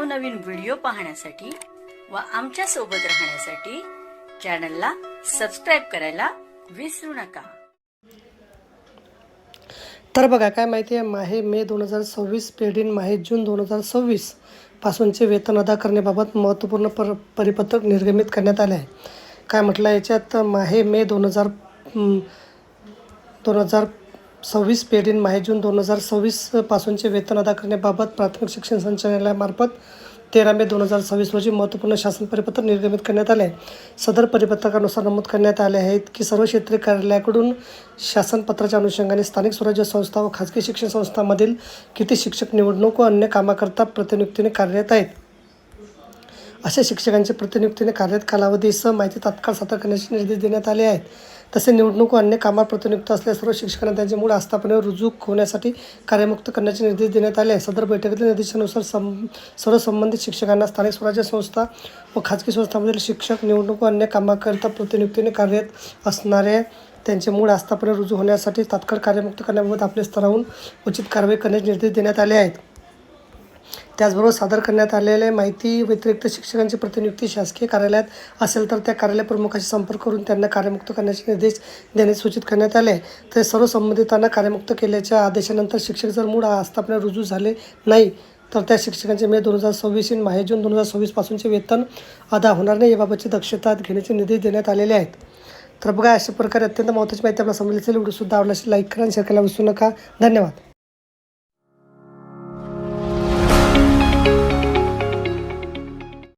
नवनवीन व्हिडिओ पाहण्यासाठी व आमच्या सोबत राहण्यासाठी चॅनलला सबस्क्राइब करायला विसरू नका। तर बघा काय माहिती आहे, माहे मे 2026 पेड इन माहे जून 2026 पासूनचे वेतन अदा करण्याबाबत महत्त्वपूर्ण परिपत्रक निर्गमित करण्यात आले आहे। काय म्हटलं याच्यात, माहे मे 2026 पेड इन माहे जून 2026 पासूनचे वेतन अदा करण्याबाबत प्राथमिक शिक्षण संचालनालयामार्फत 13 मे 2026 रोजी महत्त्वपूर्ण शासन परिपत्रक निर्गमित करण्यात आले आहे। सदर परिपत्रकानुसार नमूद करण्यात आले आहेत की सर्व क्षेत्रीय कार्यालयाकडून शासनपत्राच्या अनुषंगाने स्थानिक स्वराज्य संस्था व खाजगी शिक्षण संस्थांमधील किती शिक्षक निवडणूक व अन्य कामाकरता प्रतिनियुक्तीने कार्यरत आहेत, अशा शिक्षकांचे प्रतिनियुक्तीने कार्यरत कालावधीसह माहिती तात्काळ सादर करण्याचे निर्देश देण्यात आले आहेत। तसे निवडणूक व अन्य कामात प्रतिनियुक्त असलेल्या सर्व शिक्षकांना त्यांच्या मूळ आस्थापनेवर रुजू होण्यासाठी कार्यमुक्त करण्याचे निर्देश देण्यात आले आहेत। सदर बैठकीतील निर्देशानुसार सर्व संबंधित शिक्षकांना स्थानिक स्वराज्य संस्था व खाजगी संस्थांमधील शिक्षक निवडणूक व अन्य कामाकरिता प्रतिनियुक्तीने कार्यरत असणाऱ्या त्यांचे मूळ आस्थापनेवर रुजू होण्यासाठी तात्काळ कार्यमुक्त करण्याबाबत आपल्या स्तरावरून उचित कारवाई करण्याचे निर्देश देण्यात आले आहेत। त्याचबरोबर सादर करण्यात आलेल्या माहिती व्यतिरिक्त शिक्षकांची प्रतिनियुक्ती शासकीय कार्यालयात असेल तर त्या कार्यालय प्रमुखाशी संपर्क करून त्यांना कार्यमुक्त करण्याचे निर्देश देण्यास सूचित करण्यात आले आहे। तर सर्व संबंधितांना कार्यमुक्त केल्याच्या आदेशानंतर शिक्षक जर मूळ आस्थापनेवर रुजू झाले नाही तर त्या शिक्षकांचे मे 2026 इन माहे जून 2026 पासूनचे वेतन अदा होणार नाही याबाबतची दक्षता घेण्याचे निर्देश देण्यात आलेले आहेत। तर बघा, अशा प्रकारे अत्यंत महत्त्वाची माहिती आपल्याला समजली असेल। व्हिडिओसुद्धा आवडला असेल लाईक करा आणि शेअर करायला विसरू नका। धन्यवाद।